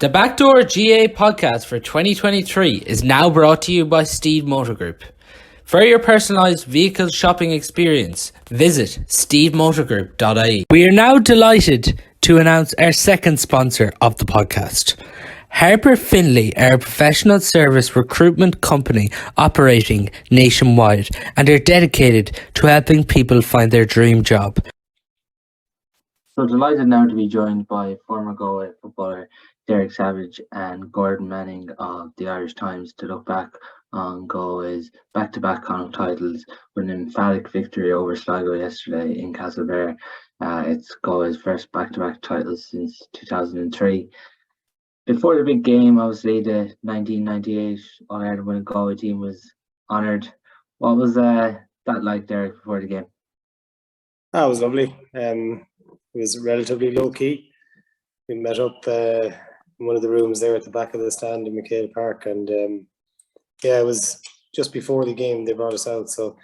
The Backdoor GAA Podcast for 2023 is now brought to you by Steede Motor Group. For your personalised vehicle shopping experience, visit steedemotorgroup.ie. We are now delighted to announce our second sponsor of the podcast. Harper Finlay are a professional service recruitment company operating nationwide and are dedicated to helping people find their dream job. So delighted now to be joined by former Galway footballer Derek Savage and Gordon Manning of the Irish Times to look back on Galway's back-to-back Connacht titles with an emphatic victory over Sligo yesterday in Castlebar. It's Galway's first back-to-back titles since 2003. Before the big game, obviously, the 1998 All-Ireland winning Galway team was honoured. What was that like, Derek, before the game? That was lovely. It was relatively low-key. We met up in one of the rooms there at the back of the stand in McHale Park, and it was just before the game they brought us out, so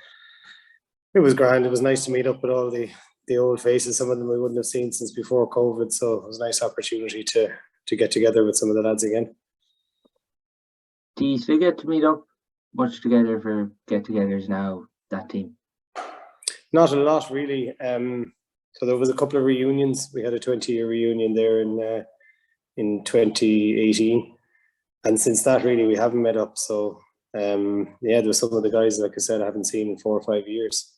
it was grand. It was nice to meet up with all the old faces, some of them we wouldn't have seen since before COVID, so it was a nice opportunity to get together with some of the lads again. Do you still get to meet up much together for get-togethers now, that team? Not a lot, really. So there was a couple of reunions. We had a 20-year reunion there in 2018, and since that, really, we haven't met up. So there was some of the guys, like I said, I haven't seen in 4 or 5 years.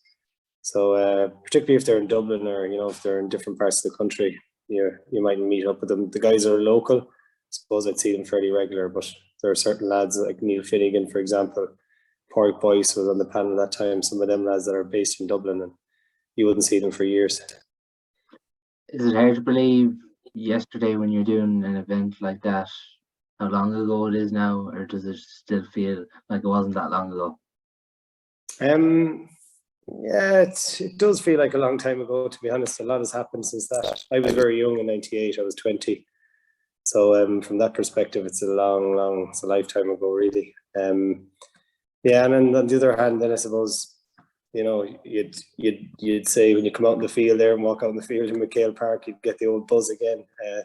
So particularly if they're in Dublin or if they're in different parts of the country, you might meet up with them. The guys are local. I suppose I'd see them fairly regular, but there are certain lads like Neil Finnegan, for example. Porrick Boyce was on the panel that time. Some of them lads that are based in Dublin, and you wouldn't see them for years. Is it hard to believe yesterday when you're doing an event like that, how long ago it is now, or does it still feel like it wasn't that long ago? It does feel like a long time ago, to be honest. A lot has happened since that. I was very young in 98, I was 20. So from that perspective, it's a lifetime ago, really. And then on the other hand, then I suppose, you'd say when you come out in the field there and walk out in the field in McHale Park, you'd get the old buzz again.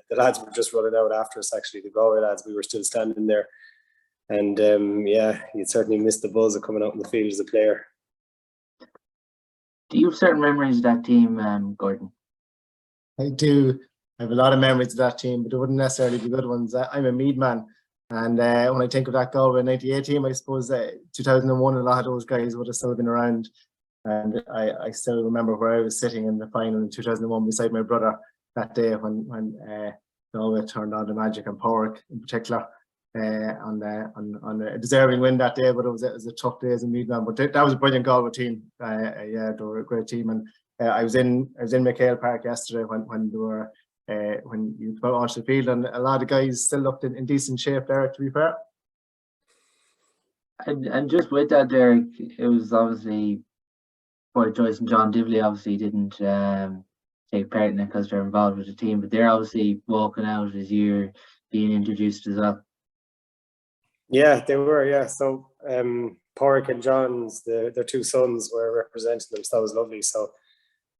The lads were just running out after us, actually, the Galway lads. We were still standing there. And you'd certainly miss the buzz of coming out in the field as a player. Do you have certain memories of that team, Gordon? I do. I have a lot of memories of that team, but they wouldn't necessarily be good ones. I'm a Mead man. And when I think of that Galway 98 team, I suppose 2001, a lot of those guys would have still been around. And I still remember where I was sitting in the final in 2001 beside my brother that day when Galway turned on the magic, and Porrick in particular on a deserving win that day. But it was a tough day as a Mead man. But that was a brilliant Galway team. They were a great team. And I was in McHale Park yesterday when they were when you go out onto the field, and a lot of guys still looked in decent shape there, to be fair. And just with that, Derek, it was obviously Paul Joyce and John Divley obviously didn't take part in it because they're involved with the team, but they're obviously walking out as you're being introduced as well. Yeah, they were, yeah. So Porrick and John's, their two sons were representing them, so that was lovely. So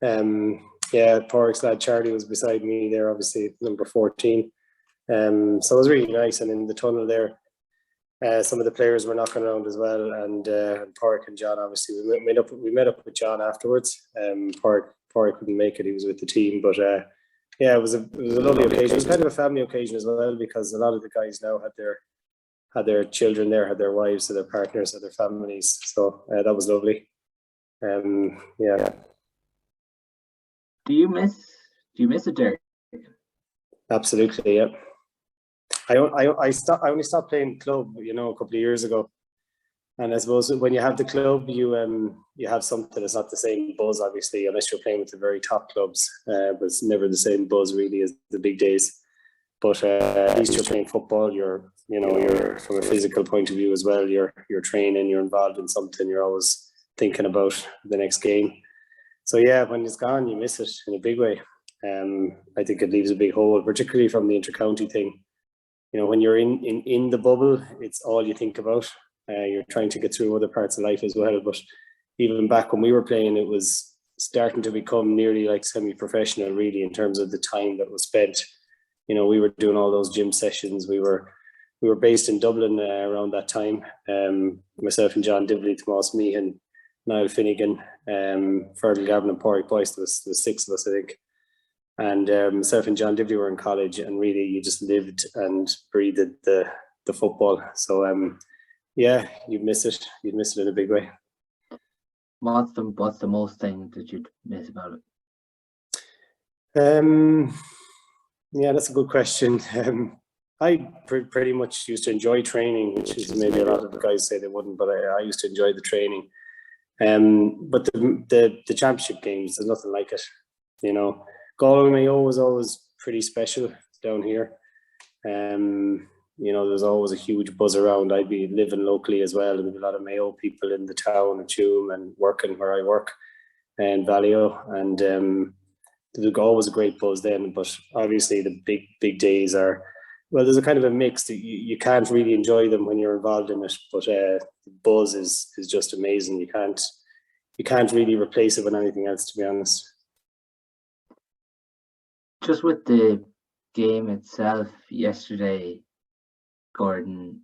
Porrick's lad Charlie was beside me there, obviously number 14. So it was really nice. And in the tunnel there, some of the players were knocking around as well, and Porrick and John, obviously we met up with John afterwards. Porrick couldn't make it; he was with the team, but it was a lovely occasion. It was kind of a family occasion as well, because a lot of the guys now had their children there, had their wives, had their partners, had their families. So that was lovely. Do you miss it, Derek? Absolutely, yeah. I only stopped playing club, a couple of years ago, and I suppose when you have the club, you have something that's not the same buzz, obviously, unless you're playing with the very top clubs. But it's never the same buzz really as the big days. But at least you're playing football. You're from a physical point of view as well. You're training. You're involved in something. You're always thinking about the next game. So yeah, when it's gone, you miss it in a big way. I think it leaves a big hole, particularly from the inter-county thing. When you're in the bubble, it's all you think about. You're trying to get through other parts of life as well. But even back when we were playing, it was starting to become nearly like semi-professional, really, in terms of the time that was spent we were doing all those gym sessions. We were based in Dublin around that time. Myself and John Dibley, Tomas Meehan, Niall Finnegan, Fergal Gavin and Pádraig Boyce. There was 6 of us, I think. And myself and John Dibley were in college, and really you just lived and breathed the football. So yeah, you'd miss it. You'd miss it in a big way. What's the most thing that you'd miss about it? Yeah, that's a good question. I pretty much used to enjoy training, which is maybe a lot of the guys say they wouldn't, but I used to enjoy the training. But the championship games, there's nothing like it. Galway Mayo was always pretty special down here. There's always a huge buzz around. I'd be living locally as well. There'd be a lot of Mayo people in the town of Tuam and working where I work in Valio. And there was always a great buzz then. But obviously the big days are, well, there's a kind of a mix that you can't really enjoy them when you're involved in it. But the buzz is just amazing. You can't really replace it with anything else, to be honest. Just with the game itself yesterday, Gordon,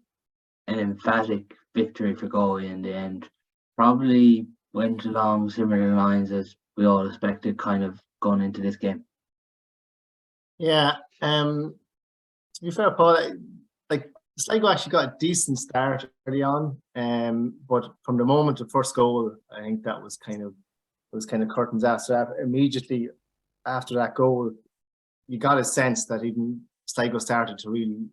an emphatic victory for Galway in the end. Probably went along similar lines as we all expected, kind of going into this game. Yeah, to be fair, Paul, like Sligo actually got a decent start early on, but from the moment of first goal, I think that was kind of curtains after that. Immediately after that goal, you got a sense that even Sligo started to really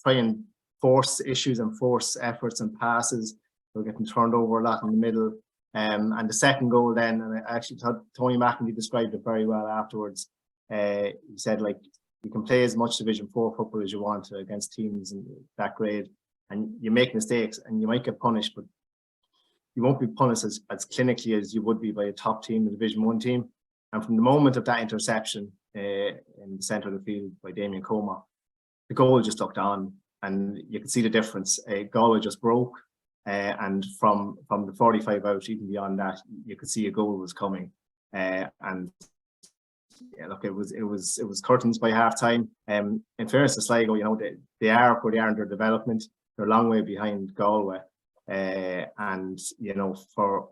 try and force issues and force efforts and passes. They were getting turned over a lot in the middle. And the second goal then, and I actually thought Tony McEnany described it very well afterwards. He said, like, you can play as much Division 4 football as you want against teams in that grade, and you make mistakes and you might get punished, but you won't be punished as clinically as you would be by a top team, a Division 1 team. And from the moment of that interception in the centre of the field by Damien Comer, the goal just looked on, and you could see the difference. Galway just broke, and from the 45 out, even beyond that, you could see a goal was coming. And yeah, look, it was curtains by half time. In fairness to Sligo, they are where they are in their development. They're a long way behind Galway, and for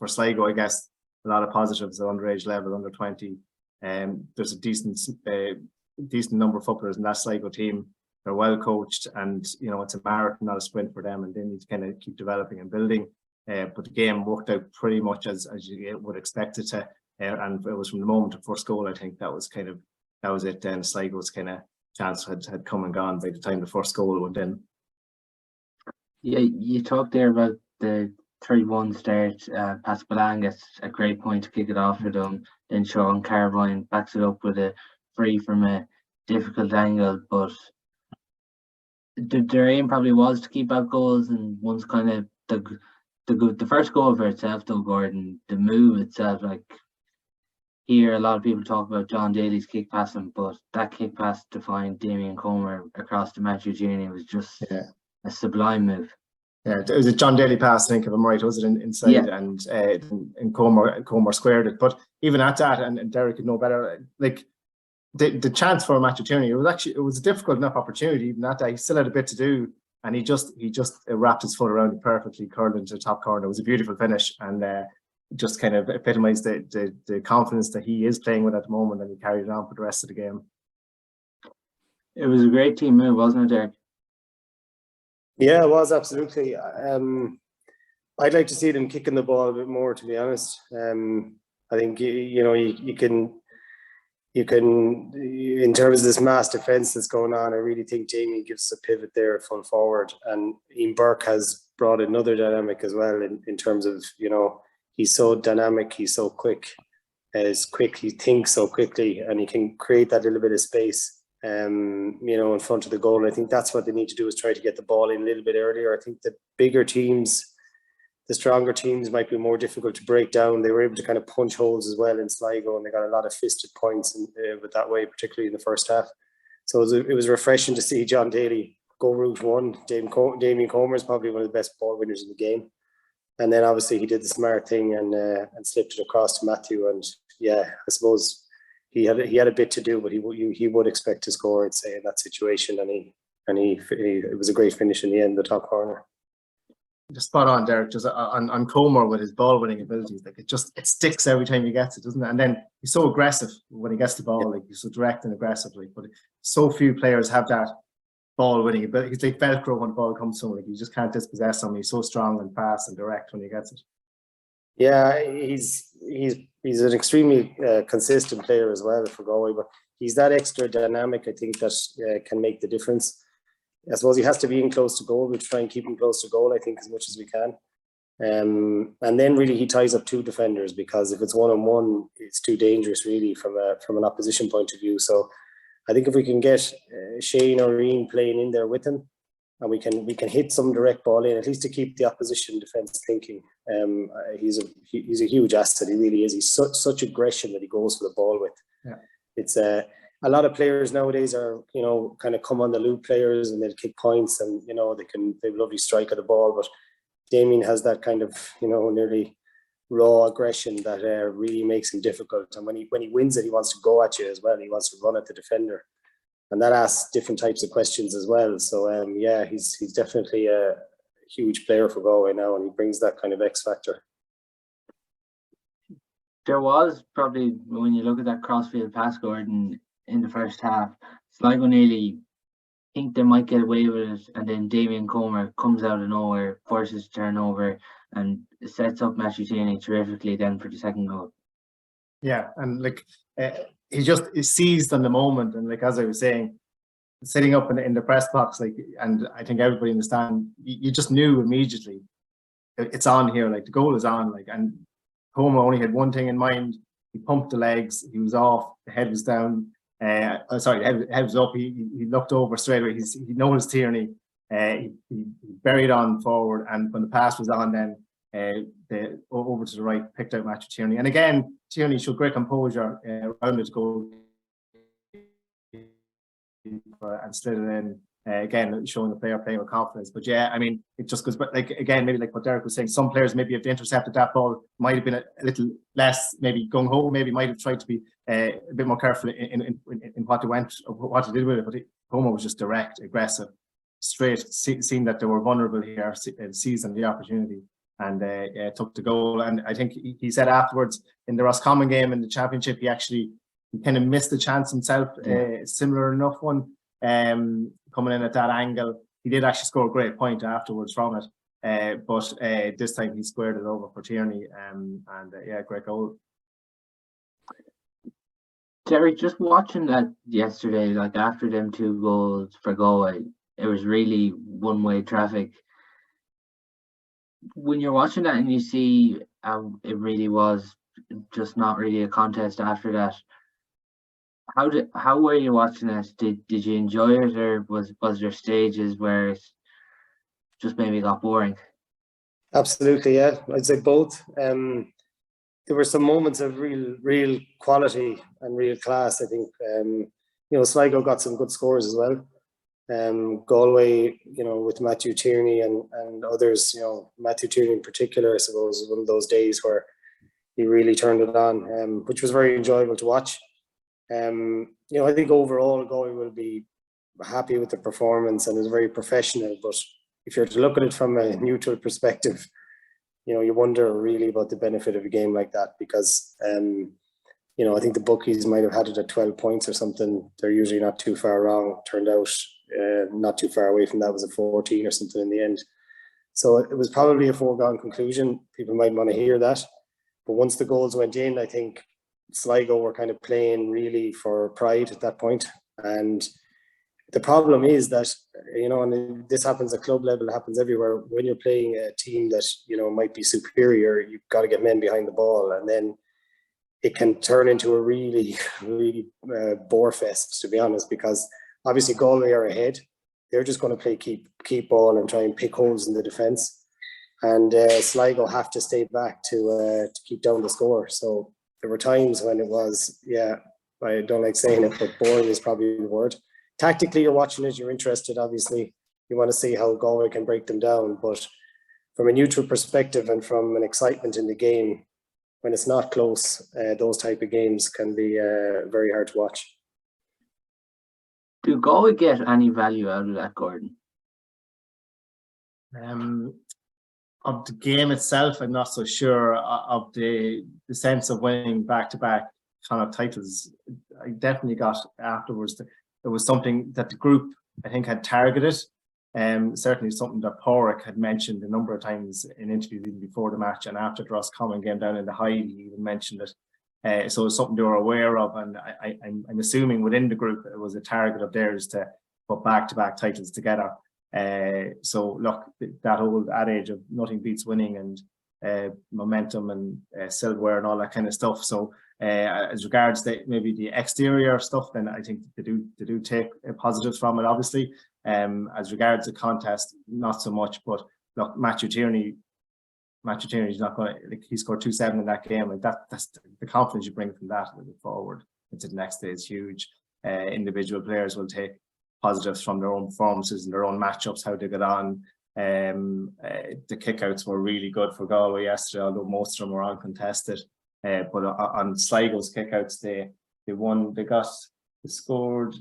Sligo, I guess a lot of positives at underage level, under 20. There's a decent number of footballers in that Sligo team. They're well coached, and it's a marathon, not a sprint for them, and they need to kind of keep developing and building. But the game worked out pretty much as you would expect it to, and it was from the moment of first goal. I think that was it. Then Sligo's kind of chance had come and gone by the time the first goal went in. Yeah, you talked there about the 3-1 start. Paspalan gets a great point to kick it off for them. Then Sean Carvine backs it up with a free from a difficult angle, but their aim probably was to keep out goals, and once kind of the first goal for itself, though, Gordon, the move itself, like here a lot of people talk about John Daly's kick passing, but that kick pass to find Damien Comer across to Matthew Gini was just a sublime move. Yeah, it was a John Daly pass, I think, if I'm right, was it inside? Yeah. And Comer squared it. But even at that, and Derek could know better, like the chance for Matthew Tierney, it was a difficult enough opportunity. Even at that, he still had a bit to do, and he just wrapped his foot around it perfectly, curled into the top corner. It was a beautiful finish, and just kind of epitomised the confidence that he is playing with at the moment, and he carried it on for the rest of the game. It was a great team move, wasn't it, Derek? Yeah, it was, absolutely. I'd like to see them kicking the ball a bit more, to be honest. I think you can in terms of this mass defence that's going on, I really think Jamie gives a pivot there at full forward, and Ian Burke has brought another dynamic as well in terms of he's so dynamic, he's so quick, he thinks so quickly, and he can create that little bit of space in front of the goal. And I think that's what they need to do, is try to get the ball in a little bit earlier. I think the bigger teams, the stronger teams, might be more difficult to break down. They were able to kind of punch holes as well in Sligo, and they got a lot of fisted points with that way, particularly in the first half. So it was refreshing to see John Daly go route one. Damien Comer is probably one of the best ball winners in the game. And then obviously he did the smart thing and slipped it across to Matthew. And yeah, I suppose he had a bit to do, but he would expect to score, I'd say, in that situation, and it was a great finish in the end, the top corner. Just spot on, Derek. Just on Comer with his ball winning abilities, like it sticks every time he gets it, doesn't it? And then he's so aggressive when he gets the ball, like he's so direct and aggressive. Like, but so few players have that ball winning ability. He's like Velcro when the ball comes to him. Like, you just can't dispossess him. He's so strong and fast and direct when he gets it. Yeah, he's an extremely consistent player as well for Galway, but he's that extra dynamic, I think, that can make the difference. I suppose he has to be in close to goal. We'll try and keep him close to goal, I think, as much as we can. And then really he ties up two defenders, because if it's 1-on-1, it's too dangerous really from an opposition point of view. So I think if we can get Shane or Ian playing in there with him, and we can hit some direct ball in, at least to keep the opposition defence thinking. He's a huge asset. He really is. He's such aggression that he goes for the ball with. Yeah. It's a lot of players nowadays are, kind of come on the loop players, and they'll kick points, and they have a lovely strike of the ball. But Damien has that kind of nearly raw aggression that really makes him difficult. And when he wins it, he wants to go at you as well. He wants to run at the defender, and that asks different types of questions as well. So he's definitely a huge player for Galway now, and he brings that kind of X factor. There was probably, when you look at that crossfield pass, Gordon, in the first half, Sligo nearly think they might get away with it, and then Damien Comer comes out of nowhere, forces a turnover, and sets up Matthew Tierney terrifically then for the second goal. Yeah, and he seized on the moment, and as I was saying, sitting up in the press box, and I think everybody in the stand, you just knew immediately it's on here, the goal is on, and Comer only had one thing in mind. He pumped the legs, he was off, the head was down. The head was up. He looked over straight away. He noticed Tierney. He buried on forward, and when the pass was on, then over to the right, picked out Matthew Tierney. And again, Tierney showed great composure around his goal and slid it in. Again, showing the player playing with confidence. But yeah, I mean, it just goes back, again, maybe like what Derek was saying, some players maybe if they intercepted that ball might have been a little less maybe gung-ho, maybe might have tried to be a bit more careful in what they went, or what they did with it. But Homer was just direct, aggressive, straight, seeing that they were vulnerable here, seizing the opportunity, and took the goal. And I think he said afterwards in the Roscommon game in the championship, he kind of missed the chance himself, similar enough one. Coming in at that angle, he did actually score a great point afterwards from it, but this time he squared it over for Tierney, and great goal. Jerry, just watching that yesterday, after them 2 goals for Galway, it was really one-way traffic. When you're watching that and you see it really was just not really a contest after that, how were you watching it? Did you enjoy it, or was there stages where it just maybe got boring? Absolutely, yeah. I'd say both. There were some moments of real quality and real class. I think Sligo got some good scores as well. Galway, with Matthew Tierney and others, Matthew Tierney in particular, I suppose, was one of those days where he really turned it on, which was very enjoyable to watch. I think overall Galway will be happy with the performance, and is very professional. But if you're to look at it from a neutral perspective, you wonder really about the benefit of a game like that, because I think the bookies might have had it at 12 points or something. They're usually not too far wrong. Turned out not too far away from that, was a 14 or something in the end. So it was probably a foregone conclusion. People might want to hear that, but once the goals went in, I think Sligo were kind of playing really for pride at that point. And the problem is that, and this happens at club level, it happens everywhere. When you're playing a team that, might be superior, you've got to get men behind the ball. And then it can turn into a really, really bore fest, to be honest, because obviously Galway are ahead. They're just going to play keep ball and try and pick holes in the defence. And Sligo have to stay back to keep down the score. So there were times when it was, I don't like saying it, but boring is probably the word. Tactically, you're watching it, you're interested, obviously. You want to see how Galway can break them down. But from a neutral perspective and from an excitement in the game, when it's not close, those type of games can be very hard to watch. Do Galway get any value out of that, Gordon? Of the game itself, I'm not so sure. Of the sense of winning back-to-back Connacht titles, I definitely got afterwards. It was something that the group, I think, had targeted. Certainly something that Pádraig had mentioned a number of times in interviews even before the match and after the Roscommon game down in the High, he even mentioned it. So it's something they were aware of, and I'm assuming within the group it was a target of theirs to put back-to-back titles together. So look, that old adage of nothing beats winning and momentum and silverware and all that kind of stuff. So as regards to maybe the exterior stuff, then I think they do take positives from it, obviously. As regards the contest, not so much. But look, Matthew Tierney's not going to, like, he scored 2-7 in that game. Like that's the confidence you bring from that forward into the next day is huge. Individual players will take positives from their own performances and their own matchups, how they got on. The kickouts were really good for Galway yesterday, although most of them were uncontested. But on Sligo's kickouts, they won. They scored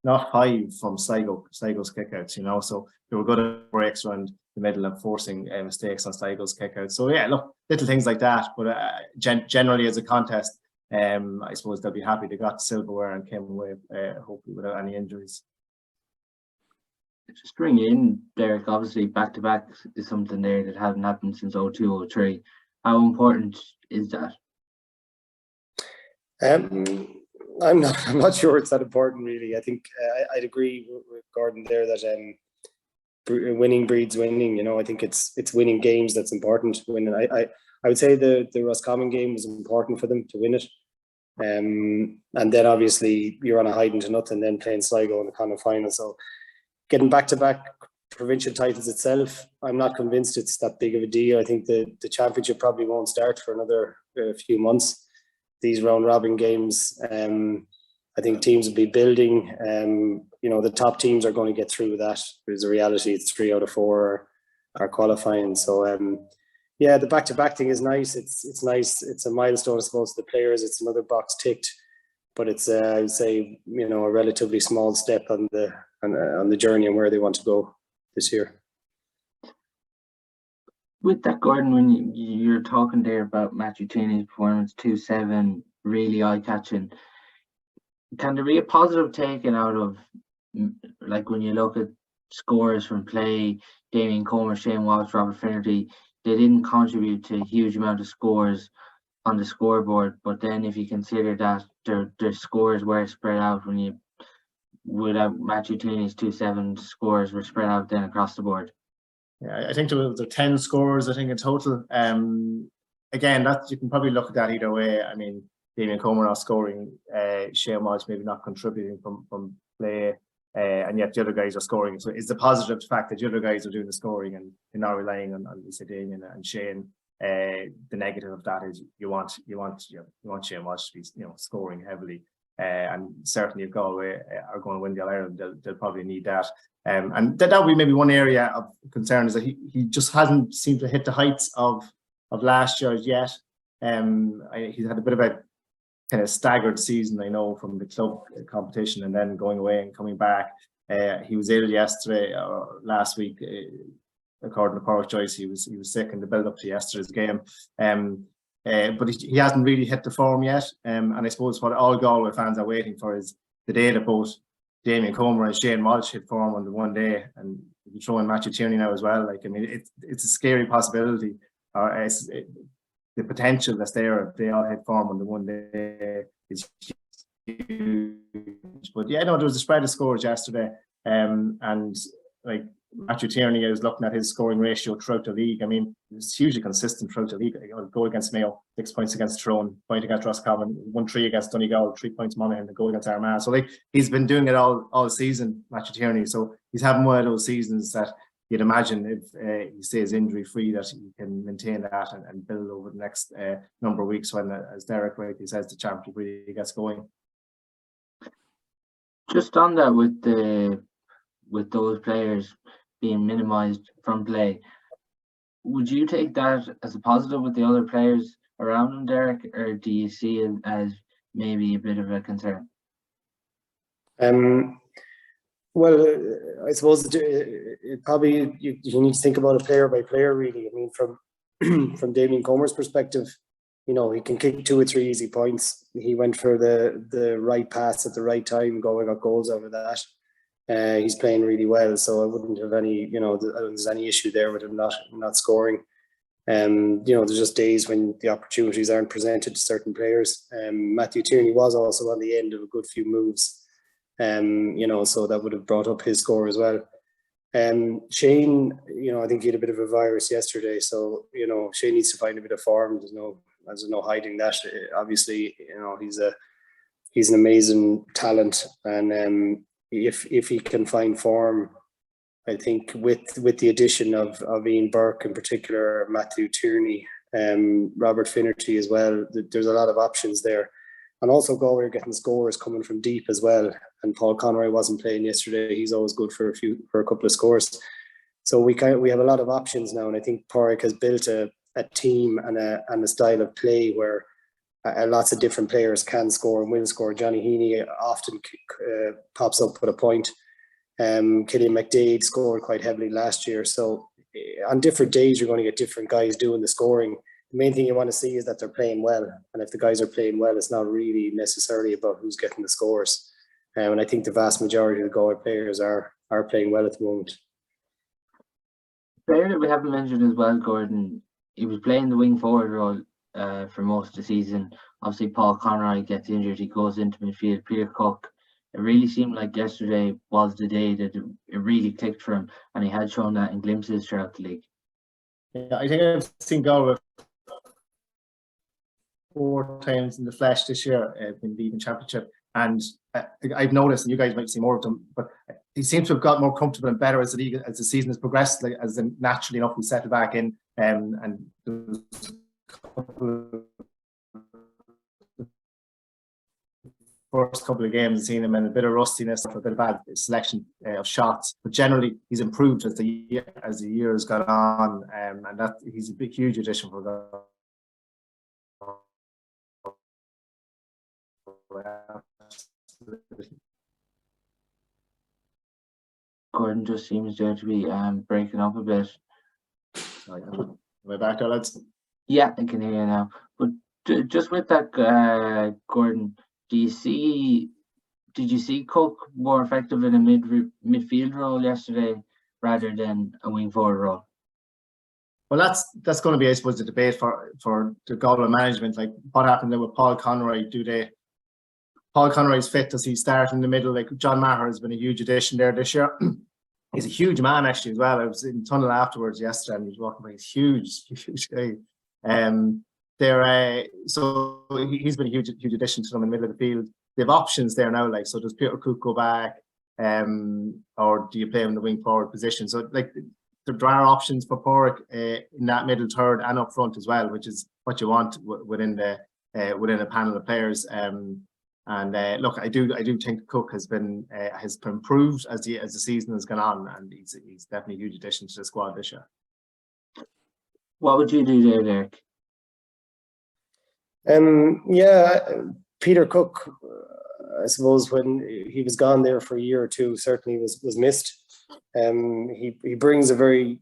not 5 from Sligo's kickouts, you know. So they were good at breaks around the middle and forcing mistakes on Sligo's kickouts. So yeah, look, little things like that. But generally, as a contest, I suppose they'll be happy they got silverware and came away hopefully without any injuries. Just bring you in, Derek. Obviously, back-to-back is something there that hasn't happened since 02-03. How important is that? I'm not sure it's that important, really. I think I'd agree with Gordon there that winning breeds winning. You know, I think it's winning games that's important. I would say the Roscommon game was important for them to win it. And then obviously you're on a hiding to nothing, then playing Sligo in the Connacht final. So getting back-to-back provincial titles itself, I'm not convinced it's that big of a deal. I think the championship probably won't start for another few months. These round robin games, I think teams will be building. You know, the top teams are going to get through that. There's a reality. It's 3 out of 4 are qualifying. So yeah, the back-to-back thing is nice. It's nice. It's a milestone, I suppose, to the players. It's another box ticked, but it's I would say, you know, a relatively small step on the journey and where they want to go this year. With that, Gordon, when you're talking there about Matthew Tierney's performance, 2-7, really eye-catching, can there be a positive taken out of, like, when you look at scores from play, Damien Comer, Shane Walsh, Robert Finnerty, they didn't contribute to a huge amount of scores on the scoreboard, but then if you consider that their scores were spread out when you would have Matthew Tierney's 2-7 scores were spread out then across the board. Yeah, I think there were 10 scores, I think, in total. Again, that you can probably look at that either way. I mean, Damien Comer not scoring, Shane Walsh maybe not contributing from play, and yet the other guys are scoring. So it's the positive fact that the other guys are doing the scoring and you're not relying on Lisa Damien and Shane. The negative of that is you want Shane Walsh to be, you know, scoring heavily. And certainly if Galway are going to win the All-Ireland, they'll probably need that. And that would be maybe one area of concern, is that he just hasn't seemed to hit the heights of last year yet. He's had a bit of a kind of staggered season, I know, from the club competition and then going away and coming back. He was ill yesterday or last week, according to Pádraig Joyce. He was sick in the build-up to yesterday's game. But he hasn't really hit the form yet. And I suppose what all Galway fans are waiting for is the day that both Damien Comer and Shane Walsh hit form on the one day, and you throw in Matthew Tierney now as well. Like, I mean, it's a scary possibility. The potential that's there if they all hit form on the one day is huge. But yeah, no, there was a spread of scores yesterday, and like Matthew Tierney, I was looking at his scoring ratio throughout the league. I mean, it's hugely consistent throughout the league. A goal against Mayo, 6 points against Tyrone, point against Roscommon, 1-3 against Donegal, 3 points Monaghan, a goal against Armagh. So like, he's been doing it all season, Matthew Tierney. So he's having one of those seasons that you'd imagine if he stays injury free, that he can maintain that and build over the next number of weeks when, as Derek rightly says, the championship really gets going. Just on that, with those players being minimised from play, would you take that as a positive with the other players around him, Derek, or do you see it as maybe a bit of a concern? Well, I suppose it probably you need to think about it player by player, really. I mean, from Damien Comer's perspective, he can kick 2 or 3 easy points. He went for the right pass at the right time, got goals out of that. He's playing really well, so I wouldn't have any, I don't think there's any issue there with him not scoring. There's just days when the opportunities aren't presented to certain players. Matthew Tierney was also on the end of a good few moves. So that would have brought up his score as well. Shane, I think he had a bit of a virus yesterday, so Shane needs to find a bit of form. There's no hiding that. Obviously, he's an amazing talent, and if he can find form, I think with the addition of Ian Burke in particular, Matthew Tierney, Robert Finnerty as well, there's a lot of options there. And also Galway are getting scores coming from deep as well. And Paul Conroy wasn't playing yesterday. He's always good for a couple of scores. So we have a lot of options now. And I think Pádraig has built a team and a style of play where lots of different players can score and will score. Johnny Heaney often pops up with a point. Killian McDade scored quite heavily last year. So on different days, you're going to get different guys doing the scoring. The main thing you want to see is that they're playing well. And if the guys are playing well, it's not really necessarily about who's getting the scores. And I think the vast majority of the Galway players are playing well at the moment. Player that we haven't mentioned as well, Gordon, he was playing the wing forward role for most of the season. Obviously, Paul Conroy gets injured. He goes into midfield. Peter Cook, it really seemed like yesterday was the day that it really clicked for him. And he had shown that in glimpses throughout the league. Yeah, I think I've seen Galway 4 times in the flesh this year in the Even Championship, and I've noticed, and you guys might see more of them, but he seems to have got more comfortable and better as the season has progressed. Like as naturally enough, we settle back in, and first couple of games, I've seen him in a bit of rustiness, a bit of bad selection of shots, but generally he's improved as the year has gone on, and that he's a big, huge addition for the. Gordon just seems there to be breaking up a bit. Am I back there, lads? Yeah, I can hear you now. But just with that, Gordon, did you see Cook more effective in a midfield role yesterday rather than a wing forward role? Well, that's going to be, I suppose, the debate for the Galway management. Like, what happened there with Paul Conroy? Paul Conroy's fit? Does he start in the middle? Like, John Maher has been a huge addition there this year. He's a huge man actually as well. I was in the tunnel afterwards yesterday, and he was walking by. He's huge guy. So he's been a huge addition to them in the middle of the field. They have options there now. Like, so does Peter Cook go back, or do you play him in the wing forward position? So like, there are options for Pádraig in that middle third and up front as well, which is what you want within a panel of players. Look, I do think Cook has improved as the season has gone on, and he's definitely a huge addition to the squad this year. What would you do there, Derek? Peter Cook, I suppose when he was gone there for a year or two, certainly was missed. He brings a very,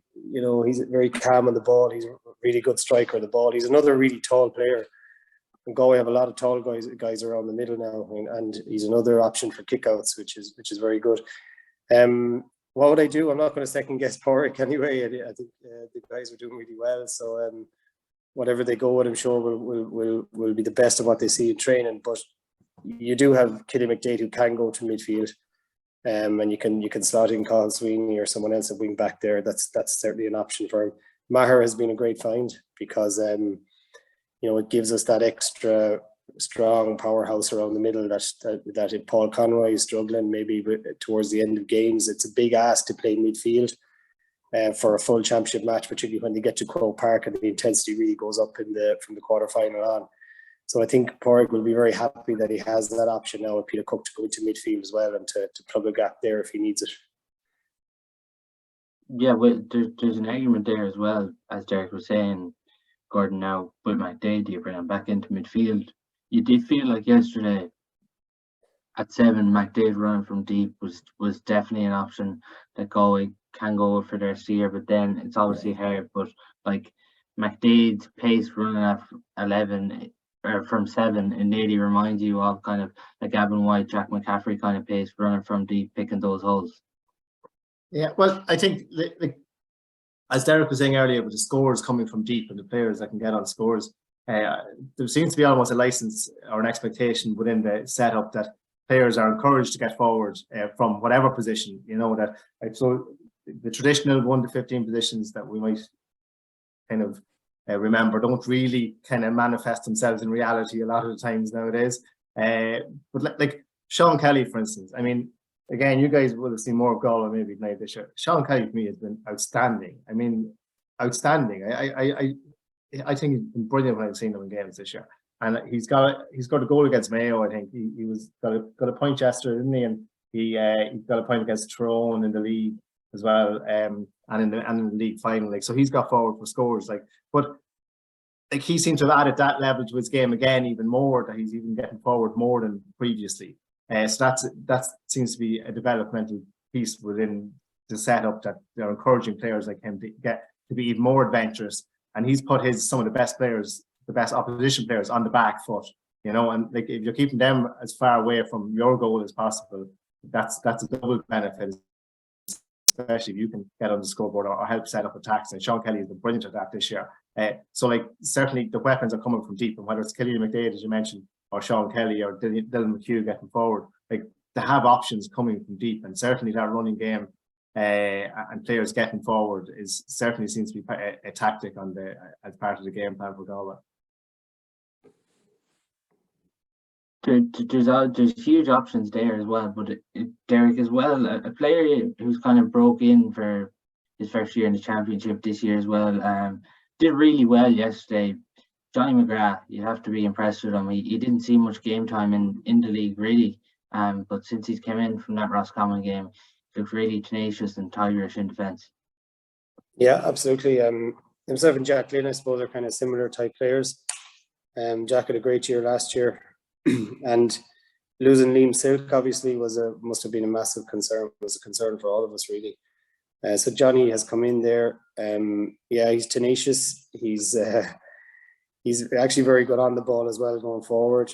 he's very calm on the ball. He's a really good striker of the ball. He's another really tall player. And Galway have a lot of tall guys around the middle now, and he's another option for kickouts, which is very good. What would I do? I'm not going to second guess Pádraig anyway. I think the guys are doing really well. So whatever they go with, I'm sure will be the best of what they see in training. But you do have Killian McDade who can go to midfield, and you can slot in Colin Sweeney or someone else at wing back there. That's certainly an option for him. Maher has been a great find because it gives us that extra strong powerhouse around the middle that if Paul Conroy is struggling maybe towards the end of games, it's a big ask to play midfield for a full championship match, particularly when they get to Croke Park and the intensity really goes up from the quarter-final on. So I think Pádraig will be very happy that he has that option now with Peter Cook to go into midfield as well and to plug a gap there if he needs it. Yeah, well, there's an argument there as well, as Derek was saying, Gordon. Now with McDaid, you bring him back into midfield. You did feel like yesterday at 7, McDaid running from deep was definitely an option that Galway can go for their steer, but then it's obviously hard. But like McDaid's pace running at 11 or from 7, it nearly reminds you of kind of like Gavin White, Jack McCaffrey kind of pace running from deep, picking those holes. Yeah, well, I think as Derek was saying earlier, with the scores coming from deep and the players that can get on scores, there seems to be almost a license or an expectation within the setup that players are encouraged to get forward from whatever position. You know that. So the traditional 1 to 15 positions that we might kind of remember don't really kind of manifest themselves in reality a lot of the times nowadays. But like Sean Kelly, for instance, I mean, again, you guys will have seen more of Galway maybe tonight this year. Sean Kelly for me has been outstanding. I mean, outstanding. I think he's been brilliant when I've seen him in games this year. And he's got a goal against Mayo. I think he was got a point yesterday, didn't he? And he got a point against Tyrone in the league as well, and in the league final. Like, so he's got forward for scores. Like, but like he seems to have added that level to his game again, even more. That he's even getting forward more than previously. So that seems to be a developmental piece within the setup, that they're encouraging players like him to be even more adventurous. And he's put some of the best players, the best opposition players, on the back foot, you know. And like, if you're keeping them as far away from your goal as possible, that's a double benefit, especially if you can get on the scoreboard or help set up attacks. And Sean Kelly has been brilliant at that this year. So like, certainly the weapons are coming from deep, and whether it's Killian McDaid, as you mentioned, or Sean Kelly or Dylan McHugh getting forward, like, to have options coming from deep, and certainly that running game and players getting forward certainly seems to be a tactic as part of the game plan for Galway. There's huge options there as well, but Derek as well, a player who's kind of broke in for his first year in the championship this year as well, did really well yesterday. Johnny McGrath, you have to be impressed with him. He didn't see much game time in the league really, but since he's come in from that Roscommon game, he looks really tenacious and tigerish in defence. Yeah, absolutely. Himself and Jack Glynn, I suppose, are kind of similar type players. Jack had a great year last year, and losing Liam Silk obviously must have been a massive concern. It was a concern for all of us really. So Johnny has come in there. Yeah, he's tenacious. He's actually very good on the ball as well going forward.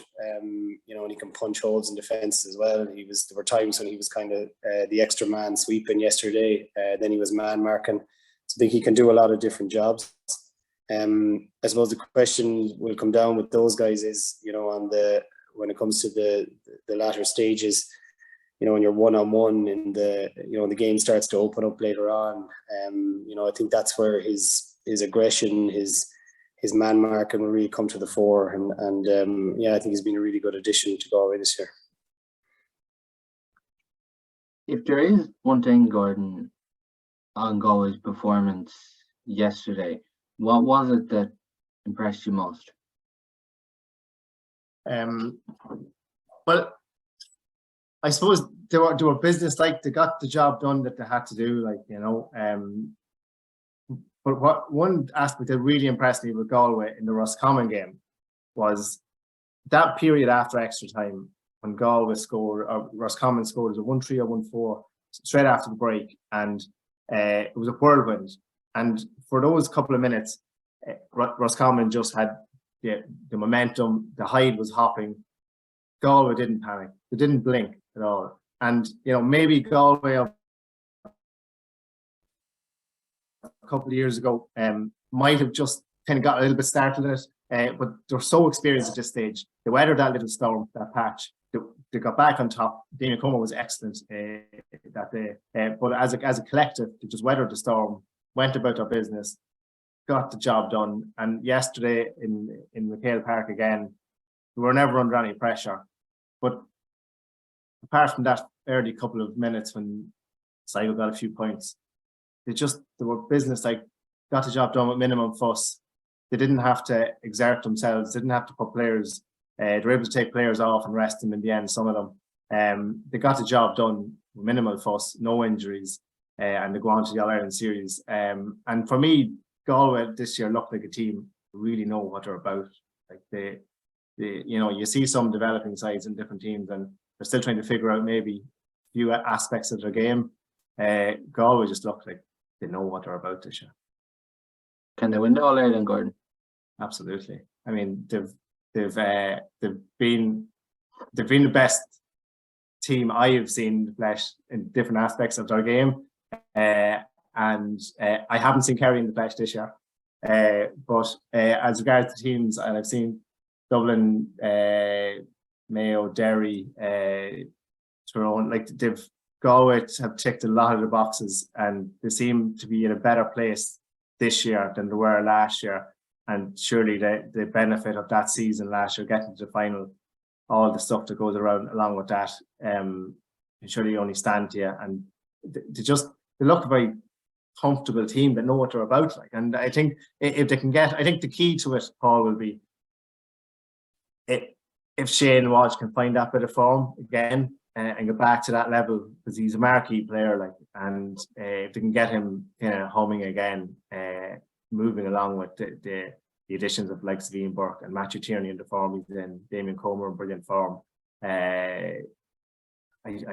You know, and he can punch holes in defence as well. There were times when he was kind of the extra man sweeping yesterday. Then he was man marking. So I think he can do a lot of different jobs. I suppose the question will come down with those guys is, you know, when it comes to the latter stages, you know, when you're one-on-one and the game starts to open up later on. You know, I think that's where his aggression, his man marking will really come to the fore. And yeah, I think he's been a really good addition to Galway this year. If there is one thing, Gordon, on Galway's performance yesterday, what was it that impressed you most? Well, I suppose they were business-like. They got the job done that they had to do, like, you know. But one aspect that really impressed me with Galway in the Roscommon game was that period after extra time when Galway scored, or Roscommon scored, as a 1-3 or 1-4 straight after the break, and it was a whirlwind. And for those couple of minutes, Roscommon just had the momentum. The Hyde was hopping. Galway didn't panic. They didn't blink at all. And, you know, maybe Galway a couple of years ago might have just kind of got a little bit started in it, but they're so experienced at this stage. They weathered that little storm, that patch. They got back on top. Dana Como was excellent that day. But as a collective, they just weathered the storm, went about their business, got the job done. And yesterday in McHale Park again, they were never under any pressure. But apart from that early couple of minutes when Sligo got a few points, they were business, like, got the job done with minimum fuss. They didn't have to exert themselves, didn't have to put players, they were able to take players off and rest them in the end, some of them. They got the job done with minimal fuss, no injuries. and they go on to the All-Ireland series. And for me, Galway this year looked like a team who really know what they're about. Like they you see some developing sides in different teams, and they're still trying to figure out maybe a few aspects of their game. Galway just looked like they know what they're about this year. Can they win the All-Ireland, Gordon? Absolutely. I mean, they've been the best team I have seen in the flesh in different aspects of their game. And I haven't seen Kerry in the flesh this year. But as regards to teams, and I've seen Dublin, Mayo, Derry, Tyrone, like Galway have ticked a lot of the boxes, and they seem to be in a better place this year than they were last year. And surely the benefit of that season last year, getting to the final, all the stuff that goes around along with that, can surely only stand to you. And they look a very comfortable team that know what they're about. Like, and I think if they can I think the key to it, Paul, will be if Shane Walsh can find that bit of form again and get back to that level, because he's a marquee player, like, and if they can get him humming again, moving along with the additions of like Ian Burke and Matthew Tierney in the form he's in, Damien Comer in brilliant form. I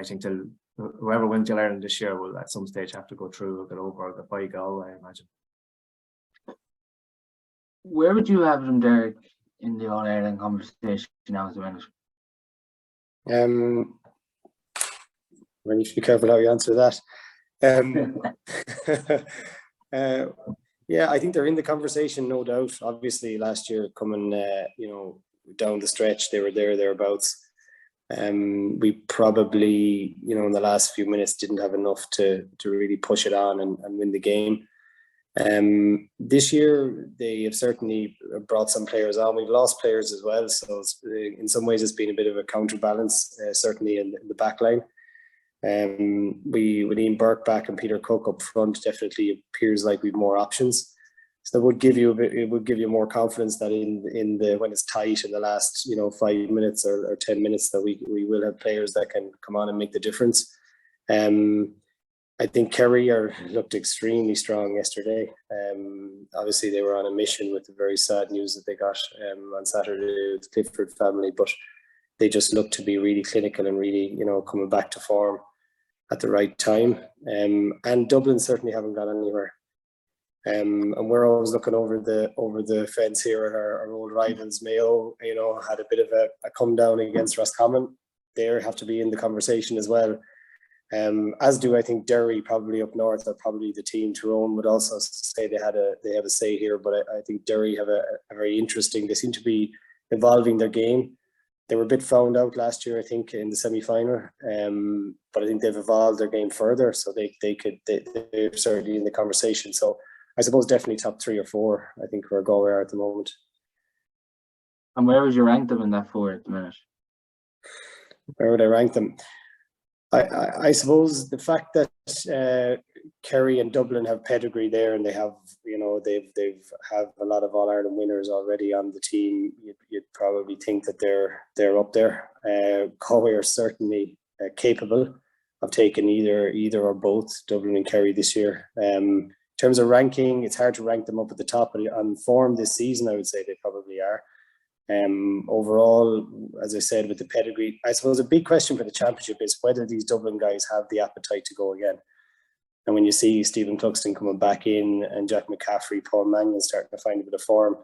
think whoever wins the Ireland this year will at some stage have to go through or get over the by Galway, I imagine. Where would you have them, Derek, in the All-Ireland conversation now as a minute? Well, you should be careful how you answer that. Yeah, I think they're in the conversation, no doubt. Obviously, last year coming, down the stretch, they were thereabouts. We probably, in the last few minutes didn't have enough to really push it on and win the game. This year, they have certainly brought some players on. We've lost players as well. So in some ways, it's been a bit of a counterbalance, certainly in the back line. With Ian Burke back and Peter Cook up front, definitely appears like we've more options. So that would give you more confidence that in the when it's tight in the last 5 minutes or 10 minutes that we will have players that can come on and make the difference. I think Kerry looked extremely strong yesterday. Obviously they were on a mission with the very sad news that they got on Saturday with the Clifford family, but they just looked to be really clinical and really coming back to form at the right time. And Dublin certainly haven't gone anywhere. And we're always looking over the fence here at our old rivals. Mayo, had a bit of a come down against Roscommon. They have to be in the conversation as well. As do I think Derry, probably up north, are probably the team. Tyrone would also say they have a say here, but I think Derry have a very interesting. They seem to be evolving their game. They were a bit found out last year, I think, in the semi-final, but I think they've evolved their game further, so they're certainly in the conversation. So I suppose definitely top 3 or 4, I think, where Galway are at the moment. And where would you rank them in that 4 at the minute? Where would I rank them? I suppose the fact that Kerry and Dublin have pedigree there, and they have, they've have a lot of All-Ireland winners already on the team. You'd probably think that they're up there. Galway are certainly capable of taking either or both Dublin and Kerry this year. In terms of ranking, it's hard to rank them up at the top, but on form this season, I would say they probably are. Overall, as I said, with the pedigree, I suppose a big question for the championship is whether these Dublin guys have the appetite to go again. And when you see Stephen Cluxton coming back in and Jack McCaffrey, Paul Mannion starting to find a bit of form,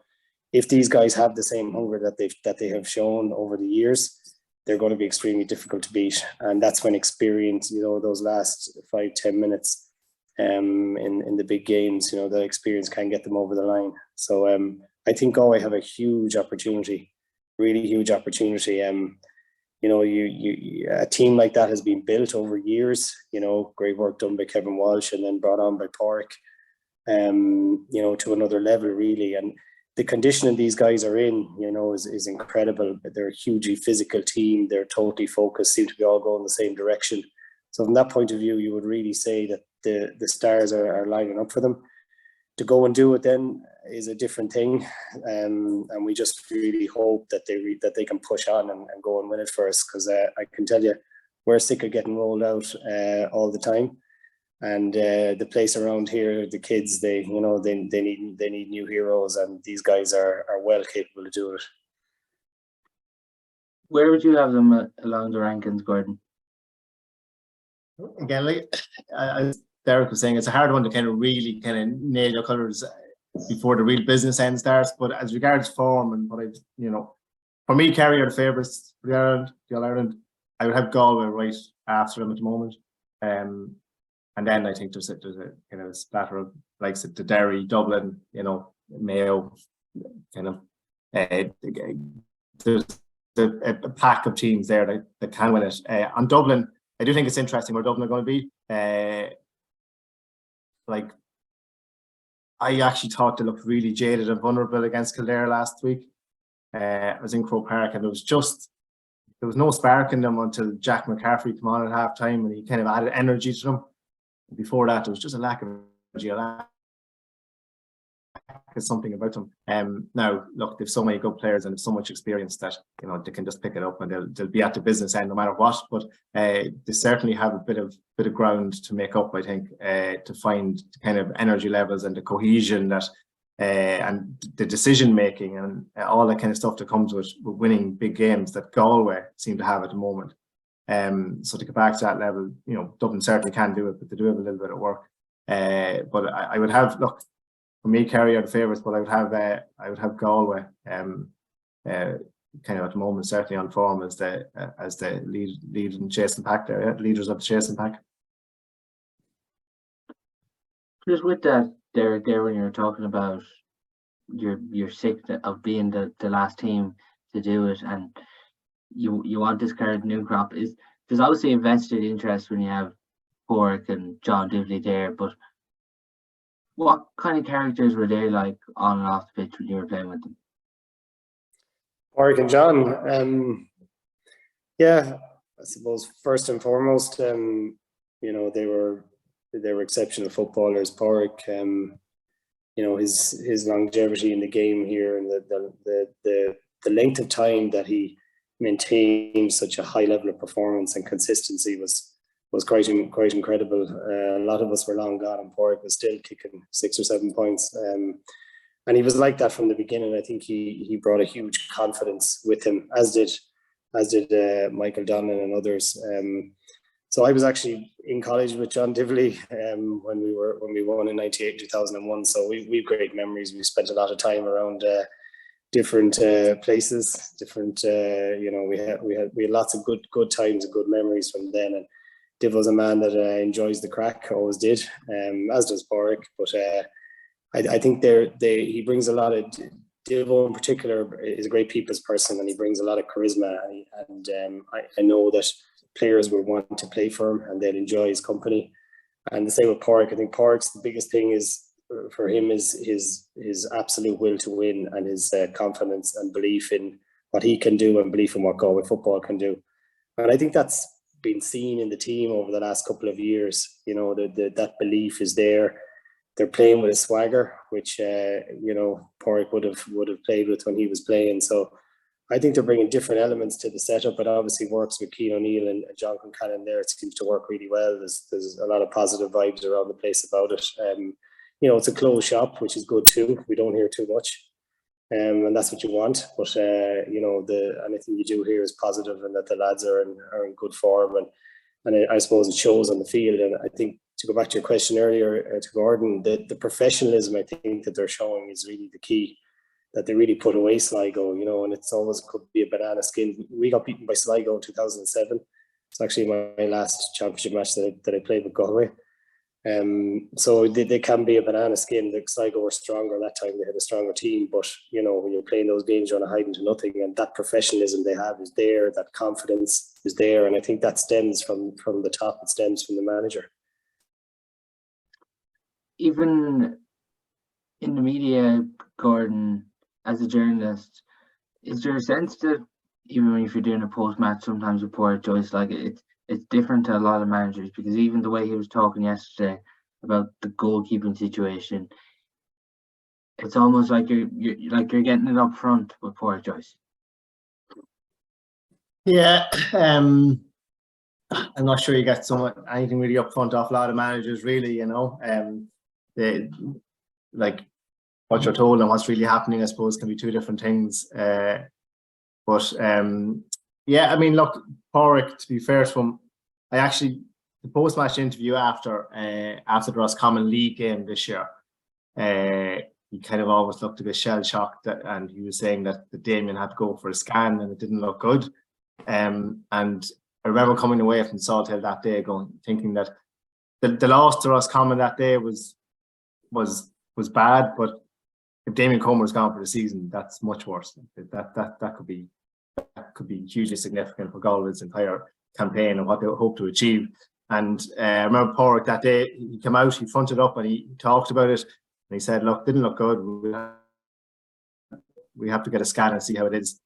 if these guys have the same hunger that they have shown over the years, they're going to be extremely difficult to beat. And that's when experience, those last 5-10 minutes in the big games, that experience can get them over the line. So I think Galway have a huge opportunity, really huge opportunity. A team like that has been built over years, great work done by Kevin Walsh and then brought on by Porrick, to another level really. And the conditioning these guys are in, is incredible. They're a hugely physical team. They're totally focused, seem to be all going the same direction. So from that point of view, you would really say that the stars are lining up for them. To go and do it then is a different thing, and we just really hope that they can push on and go and win it for us, because I can tell you we're sick of getting rolled out all the time, And the place around here, the kids, they need new heroes, and these guys are well capable of doing it. Where would you have them along the rankings, Gordon? Again, like as Derek was saying, it's a hard one to kind of nail your colours before the real business end starts. But as regards form and what for me, Kerry are the favourites for the All-Ireland. I would have Galway right after them at the moment. And then I think there's a kind of a splatter of likes of the Derry, Dublin, Mayo, kind of there's a pack of teams there that can win it. On Dublin, I do think it's interesting where Dublin are going to be. I actually thought they looked really jaded and vulnerable against Kildare last week. I was in Croke Park, and there was no spark in them until Jack McCaffrey came on at half time, and he kind of added energy to them. Before that, there was just a lack of energy, a lack of something about them. Now, look, they've so many good players and so much experience that they can just pick it up and they'll be at the business end no matter what. But they certainly have a bit of ground to make up, I think, to find the kind of energy levels and the cohesion that and the decision making and all that kind of stuff that comes with winning big games that Galway seem to have at the moment. So to get back to that level, Dublin certainly can do it, but they do have a little bit of work. But I would have, look, for me, Kerry are the favourites, but I would have Galway kind of at the moment, certainly on form as the lead and chasing pack there, leaders of the chasing pack. Just with that, Derek, there when you were talking about you're sick of being the last team to do it, and you want this kind of new crop. There's obviously a vested interest when you have Porrick and John Divley there, but what kind of characters were they like on and off the pitch when you were playing with them? Porrick and John, I suppose first and foremost, they were exceptional footballers. Porrick, his longevity in the game here and the length of time that he maintained such a high level of performance and consistency was quite incredible. A lot of us were long gone, and Porrick was still kicking 6 or 7 points. And he was like that from the beginning. I think he brought a huge confidence with him, as did Michael Donlan and others. So I was actually in college with John Divley when we won in 98, 2001. So we've great memories. We spent a lot of time around different places, different. We had lots of good times and good memories from then. And Div was a man that enjoys the crack, always did, as does Porrick. But I think he brings a lot of. Divo in particular is a great people's person, and he brings a lot of charisma. And I know that players will want to play for him, and they'll enjoy his company. And the same with Porrick. I think Porrick's the biggest thing is for him is his absolute will to win and his confidence and belief in what he can do and belief in what Galway football can do. And I think that's been seen in the team over the last couple of years. That belief is there. They're playing with a swagger, which Porrick would have played with when he was playing. So I think they're bringing different elements to the setup. It obviously works with Cian O'Neill and John Concannon there. It seems to work really well. There's a lot of positive vibes around the place about it. It's a closed shop, which is good too. We don't hear too much, and that's what you want. But anything you do here is positive, and that the lads are in good form, and I suppose it shows on the field. And I think, to go back to your question earlier to Gordon, the professionalism I think that they're showing is really the key. That they really put away Sligo, and it's always could be a banana skin. We got beaten by Sligo in 2007. It's actually my last championship match that I played with Galway. So they can be a banana skin. The Sligo were stronger that time. They had a stronger team, but when you're playing those games, you're on a hiding to nothing, and that professionalism they have is there. That confidence is there, and I think that stems from the top. It stems from the manager. Even in the media, Gordon, as a journalist, is there a sense that even if you're doing a post-match, sometimes report Joyce, like it's different to a lot of managers, because even the way he was talking yesterday about the goalkeeping situation, it's almost like you're getting it up front with poor Joyce. Yeah, I'm not sure you get anything really up front off a lot of managers, really, they, like what you're told and what's really happening, I suppose, can be two different things. Yeah, I mean, look, Pádraig, to be fair to him, the post-match interview after the Roscommon League game this year, he kind of always looked a bit shell-shocked, and he was saying that Damien had to go for a scan and it didn't look good. And I remember coming away from Salt Hill that day thinking that the loss to Roscommon that day was bad, but if Damien Comer's gone for the season, that's much worse. That could be hugely significant for Galway's entire campaign and what they hope to achieve. And I remember Pádraig that day, he came out, he fronted up and he talked about it. And he said, look, didn't look good. We have to get a scan and see how it is.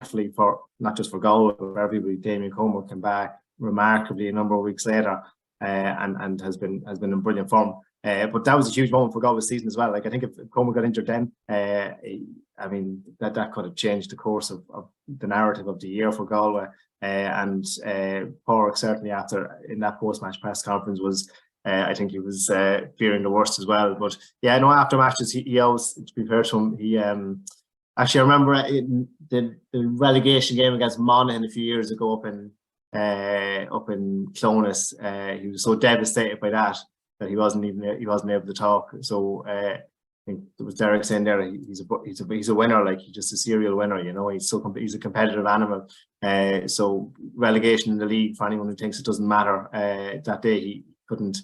Actually, for not just for Galway, but for everybody, Damien Comer came back remarkably a number of weeks later and has been in brilliant form. But that was a huge moment for Galway's season as well. Like, I think if Comer got injured then, I mean, that could have changed the course of the narrative of the year for Galway. And Pádraig certainly in that post-match press conference was, I think he was fearing the worst as well. But yeah, no, after matches, he always, to be fair to him, he actually, I remember the relegation game against Monaghan a few years ago up in Clonus. He was so devastated by that he wasn't able to talk. So I think there was Derek saying there, he's a winner, like he's just a serial winner. He's a competitive animal. So relegation in the league, for anyone who thinks it doesn't matter, that day he couldn't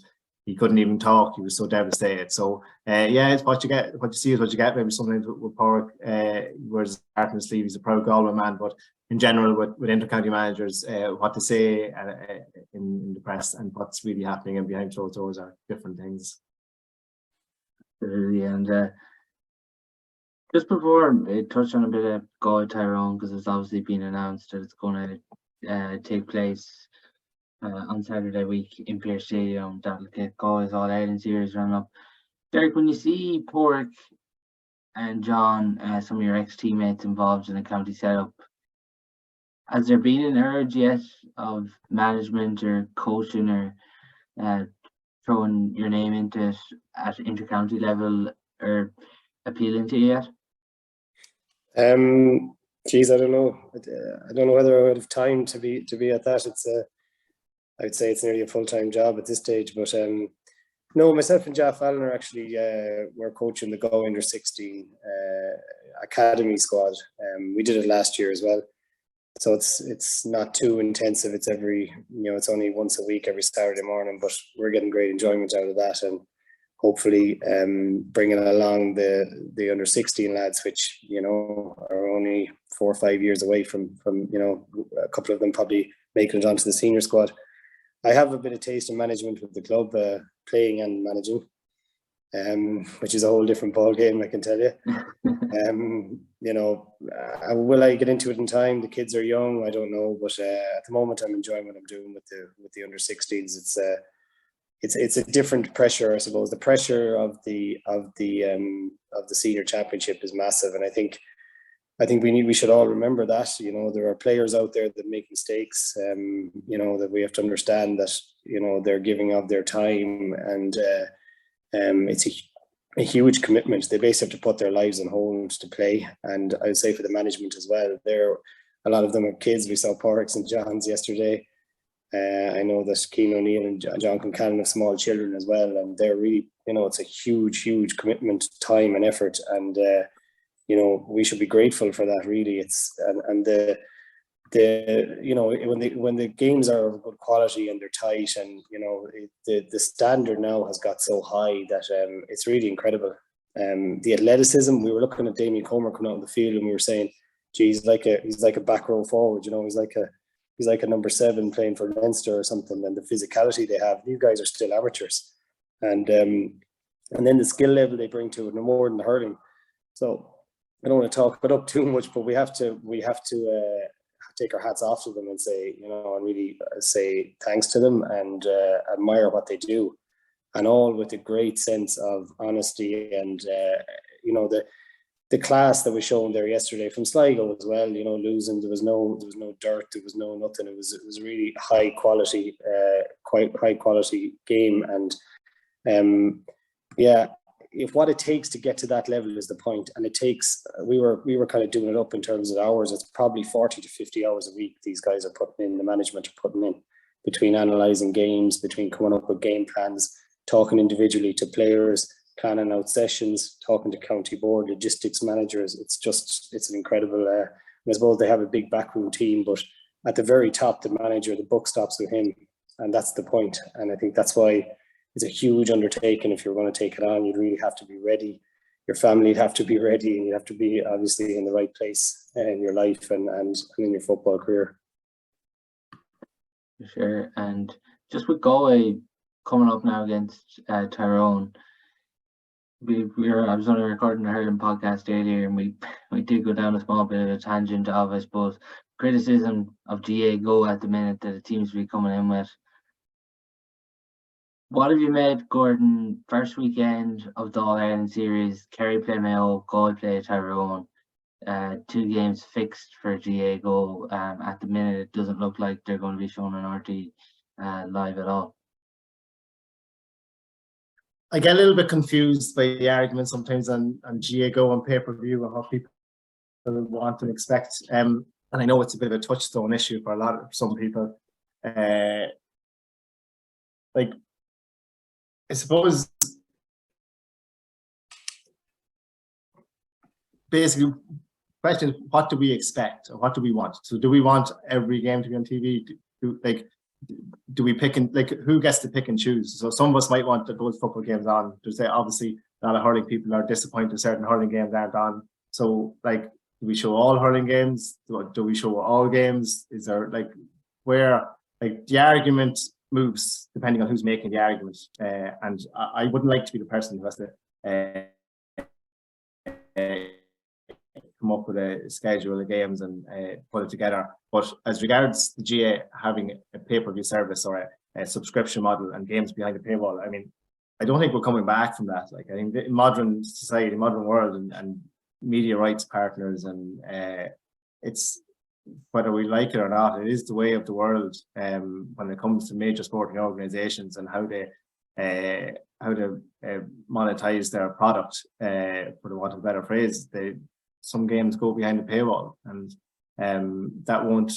even talk. He was so devastated. So yeah, it's what you get. What you see is what you get. Maybe sometimes with Pádraig, wears his heart in his sleeve. He's a proud Galway man, but in general, with inter-county managers, what to say in the press and what's really happening and behind closed doors are different things. And just before I touch on a bit of Galway Tyrone, because it's obviously been announced that it's going to take place on Saturday week in Pearse Stadium. That'll get Galway's All-Ireland series run up. Derek, when you see Pádraig and John, some of your ex-teammates involved in a county setup, has there been an urge yet of management or coaching or throwing your name into it at inter-county level or appealing to you yet? Geez, I don't know. I don't know whether I would have time to be at that. It's I would say it's nearly a full-time job at this stage, but no, myself and Jeff Allen are actually we're coaching the Galway under 16 academy squad. We did it last year as well, so it's not too intensive. It's it's only once a week, every Saturday morning, but we're getting great enjoyment out of that, and hopefully bringing along the under 16 lads, which are only 4 or 5 years away from a couple of them probably making it onto the senior squad. I have a bit of taste in management with the club, playing and managing, which is a whole different ball game, I can tell you. Will I get into it in time? The kids are young, I don't know, but at the moment I'm enjoying what I'm doing with the under 16s. It's a different pressure, I suppose. The pressure of the senior championship is massive, and I think we should all remember that. There are players out there that make mistakes. That we have to understand that they're giving of their time, and it's a huge commitment. They basically have to put their lives on hold to play. And I would say for the management as well, a lot of them are kids. We saw Pádraig and John's yesterday. I know that Cian O'Neill and John Concannon have small children as well, and they're really, it's a huge commitment, time and effort, and we should be grateful for that, really. When the games are of good quality and they're tight, and the standard now has got so high that it's really incredible. The athleticism, we were looking at Damien Comer coming out on the field, and we were saying, geez, he's like a back row forward, he's like a number 7 playing for Leinster or something, and the physicality they have. These guys are still amateurs, and then the skill level they bring to it, no more than the hurling. So I don't want to talk it up too much, but we have to take our hats off to them and say, and really say thanks to them and admire what they do, and all with a great sense of honesty and the class that was shown there yesterday from Sligo as well. Losing, there was no dirt, there was no nothing. It was a really high quality, quite high quality game, and if what it takes to get to that level is the point, and it takes, we were kind of doing it up in terms of hours. It's probably 40 to 50 hours a week these guys are putting in, the management are putting in, between analysing games, between coming up with game plans, talking individually to players, planning out sessions, talking to county board, logistics managers. It's an incredible, I suppose they have a big backroom team, but at the very top, the manager, the buck stops with him, and that's the point. And I think that's why it's a huge undertaking. If you're going to take it on, you'd really have to be ready. Your family would have to be ready, and you have to be obviously in the right place in your life and in your football career. Sure. And just with Galway coming up now against Tyrone, I was only recording the Hurling podcast earlier, and we did go down a small bit of a tangent of, I suppose, criticism of GAA Go at the minute that it seems to be coming in with. What have you made, Gordon, first weekend of the All-Ireland series? Kerry play Mayo, Galway play Tyrone. 2 games fixed for GAA Go. At the minute, it doesn't look like they're going to be shown on RT live at all. I get a little bit confused by the argument sometimes on GAA Go on pay-per-view and what people want and expect. And I know it's a bit of a touchstone issue for some people. I suppose basically the question is, what do we expect or what do we want? So do we want every game to be on TV? Do we pick and who gets to pick and choose? So some of us might want those football games on. There's obviously a lot of hurling people are disappointed certain hurling games aren't on. So do we show all hurling games? Do we show all games? Is there where the argument moves depending on who's making the argument, and I wouldn't like to be the person who has to come up with a schedule of games and put it together. But as regards the GAA having a pay-per-view service or a subscription model and games behind the paywall, I mean, I don't think we're coming back from that. I think in modern society, modern world, and media rights partners, and it's, whether we like it or not, it is the way of the world when it comes to major sporting organizations and how they monetize their product, for the want of a better phrase. Some games go behind the paywall, and that won't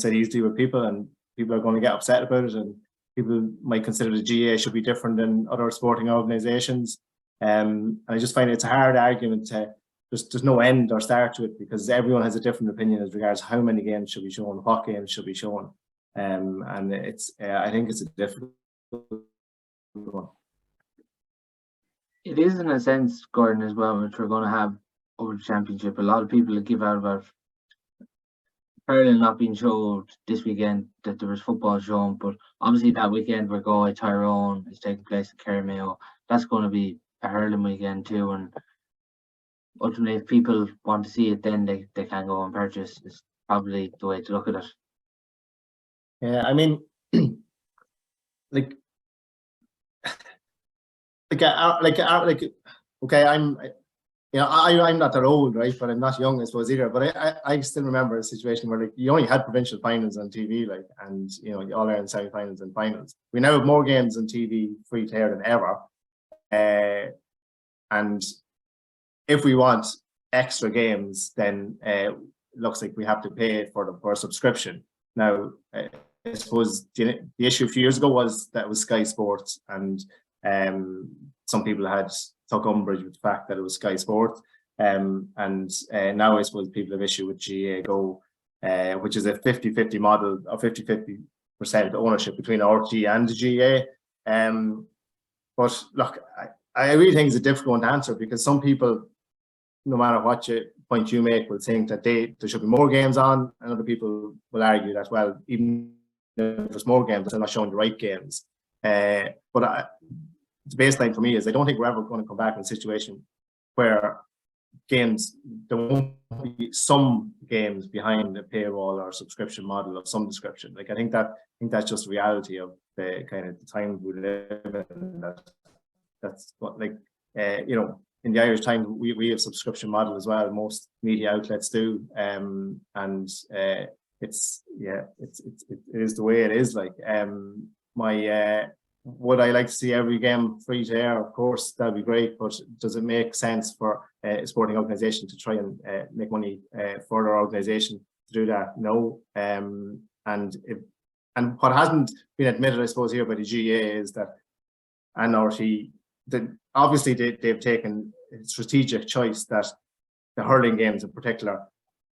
sit easily with people, and people are going to get upset about it, and people might consider the GAA should be different than other sporting organizations. And I just find it's a hard argument to. There's no end or start to it, because everyone has a different opinion as regards how many games should be shown, what games should be shown, and it's I think it's a difficult one. It is, in a sense, Gordon, as well, which we're going to have over the championship. A lot of people that give out about hurling not being showed this weekend, that there was football shown, but obviously that weekend where Galway Tyrone is taking place at Kerry Mayo, that's going to be a hurling weekend too, and ultimately, if people want to see it, then they can go and purchase. It's probably the way to look at it. Yeah, I mean, okay, I'm not that old, right? But I'm not young, I suppose, either. But I still remember a situation where you only had provincial finals on TV, and All Ireland semi-finals and finals. We now have more games on TV free to air than ever, and if we want extra games, then it looks like we have to pay for a subscription. Now, I suppose the issue a few years ago was that it was Sky Sports, and some people took umbrage with the fact that it was Sky Sports. And now I suppose people have issue with GAA Go, which is a 50-50 model, or 50-50% ownership between RT and the GAA. But look, I really think it's a difficult one to answer, because some people, no matter what point you make, will think that there should be more games on, and other people will argue that, well, even if there's more games, they're not showing the right games. But the baseline for me is I don't think we're ever going to come back in a situation where there won't be some games behind a paywall or subscription model of some description. I think that's just reality of the kind of the time we live in. That's what in the Irish Times, we have subscription model as well. Most media outlets do, and it is the way it is. Like, would I like to see every game free to air? Of course, that'd be great. But does it make sense for a sporting organisation to try and make money for their organisation to do that? No. And what hasn't been admitted, I suppose, here by the GAA is that NRT, obviously they've taken a strategic choice that the hurling games in particular,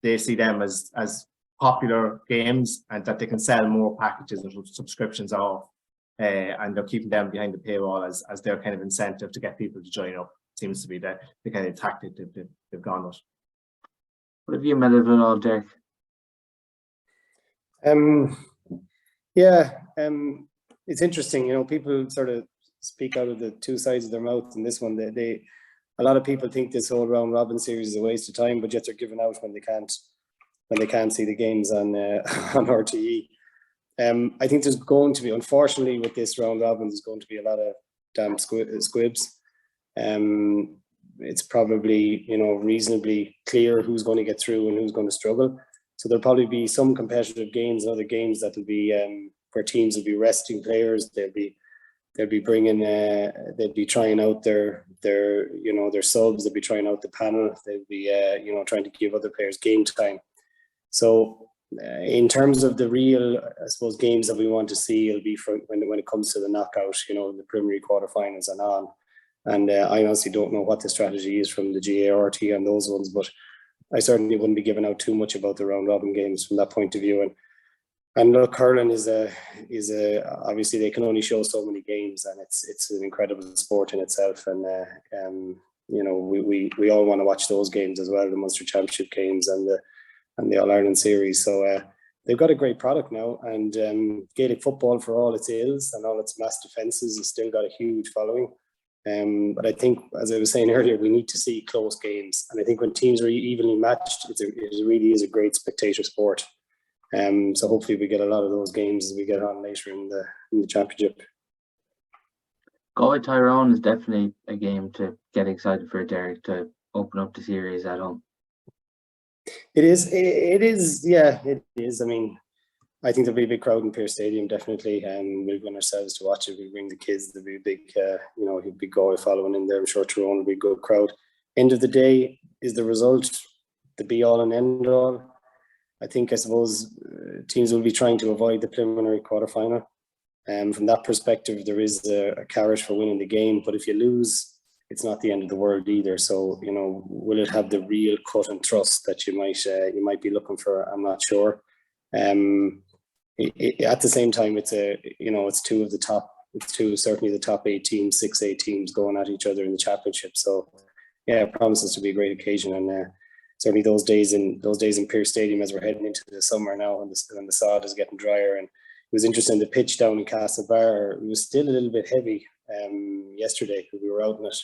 they see them as popular games and that they can sell more packages and subscriptions off, and they're keeping them behind the paywall as their kind of incentive to get people to join up. Seems to be the kind of tactic they've gone with. What have you made of it all, Derek? It's interesting, you know, people sort of speak out of the two sides of their mouth in this one. A lot of people think this whole round robin series is a waste of time, but yet they're giving out when they can't see the games on RTE. I think there's going to be, unfortunately, with this round robin, there's going to be a lot of damn squibs. It's probably, you know, reasonably clear who's going to get through and who's going to struggle. So there'll probably be some competitive games and other games that will be where teams will be resting players. They'll be bringing, they'll be trying out their subs. They'll be trying out the panel. They'll be trying to give other players game time. So in terms of the real, I suppose, games that we want to see, it'll be when it comes to the knockout, you know, the preliminary quarterfinals and on. And I honestly don't know what the strategy is from the GART on those ones, but I certainly wouldn't be giving out too much about the round robin games from that point of view. And look, hurling is obviously they can only show so many games, and it's an incredible sport in itself. And you know, we all want to watch those games as well, the Munster Championship games and the All Ireland series. So they've got a great product now, and Gaelic football, for all its ills and all its mass defences, has still got a huge following. But I think, as I was saying earlier, we need to see close games, and I think when teams are evenly matched, it really is a great spectator sport. So hopefully we get a lot of those games as we get on later in the championship. Galway Tyrone is definitely a game to get excited for, Derek, to open up the series at home. It is. Yeah, it is. I mean, I think there'll be a big crowd in Pearse Stadium, definitely. We'll win ourselves to watch it. We'll bring the kids. There'll be a big Galway following in there. I'm sure Tyrone will be a good crowd. End of the day, is the result the be all and end all? I suppose teams will be trying to avoid the preliminary quarterfinal. From that perspective, there is a carrot for winning the game. But if you lose, it's not the end of the world either. So, you know, will it have the real cut and thrust that you might be looking for? I'm not sure. At the same time, it's certainly the top 8 teams, 6-8 teams going at each other in the championship. So, yeah, it promises to be a great occasion, and certainly those days in Pearse Stadium as we're heading into the summer now, and the sod is getting drier. And it was interesting, the pitch down in Castlebar, it was still a little bit heavy yesterday because we were out in it.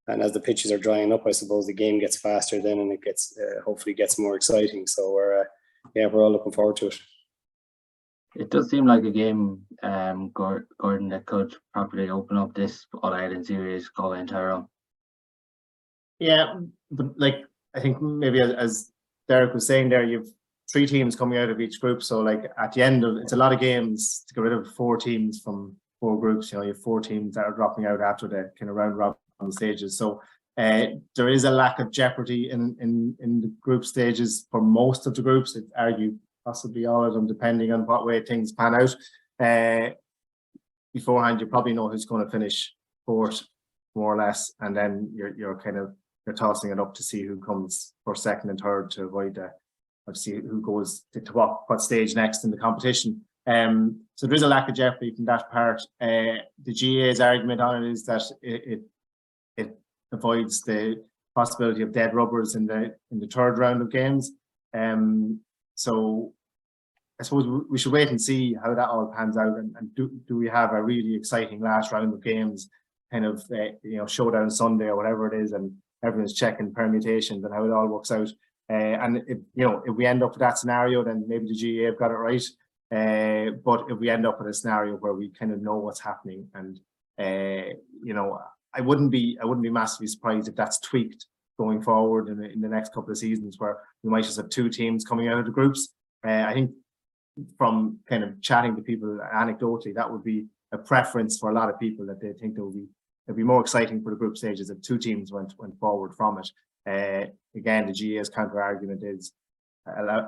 And as the pitches are drying up, I suppose the game gets faster then, and it gets hopefully gets more exciting. So we're all looking forward to it. It does seem like a game, Gordon, that could properly open up this All-Ireland series, Galway and Tyrone. Yeah, but like, I think maybe as Derek was saying there, you've 3 teams coming out of each group. So like at the end of it's a lot of games to get rid of 4 teams from 4 groups. You know, you have 4 teams that are dropping out after the kind of round robin stages. So there is a lack of jeopardy in the group stages for most of the groups. I'd argue possibly all of them, depending on what way things pan out. Beforehand, you probably know who's going to finish 4th, more or less, and then you're tossing it up to see who comes for 2nd and 3rd to avoid see who goes to what stage next in the competition. So there is a lack of jeopardy from that part. The GAA's argument on it is that it avoids the possibility of dead rubbers in the 3rd round of games. So I suppose we should wait and see how that all pans out, and do we have a really exciting last round of games, kind of showdown Sunday or whatever it is, and everyone's checking permutations and how it all works out. And if we end up with that scenario, then maybe the GAA have got it right. But if we end up with a scenario where we kind of know what's happening, and I I wouldn't be massively surprised if that's tweaked going forward in the next couple of seasons, where we might just have 2 teams coming out of the groups. I think from kind of chatting to people anecdotally, that would be a preference for a lot of people, that they think it'd be more exciting for the group stages if 2 teams went forward from it. Again, the GAA's counter argument is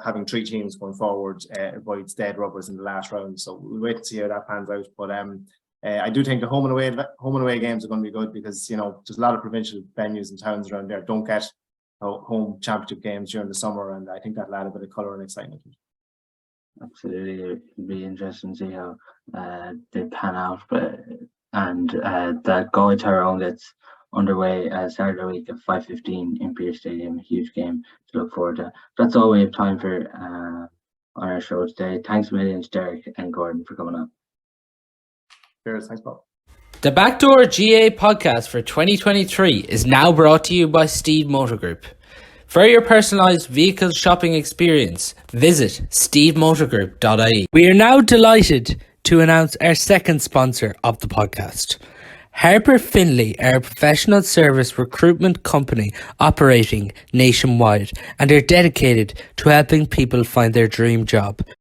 having 3 teams going forward avoids dead rubbers in the last round. So we'll wait to see how that pans out. But I do think the home and away games are going to be good, because there's a lot of provincial venues and towns around there don't get home championship games during the summer, and I think that'll add a bit of colour and excitement. Absolutely, it'll be interesting to see how they pan out. And the Galway Tyrone gets underway Saturday week at 5:15 in Pearse Stadium. A huge game to look forward to. That's all we have time for on our show today. Thanks a million to Derek and Gordon for coming on. Cheers, thanks, Paul. The Backdoor GAA Podcast for 2023 is now brought to you by Steede Motor Group. For your personalised vehicle shopping experience, visit steedemotorgroup.ie. We are now delighted to announce our second sponsor of the podcast. Harper Finlay are a professional service recruitment company operating nationwide, and are dedicated to helping people find their dream job.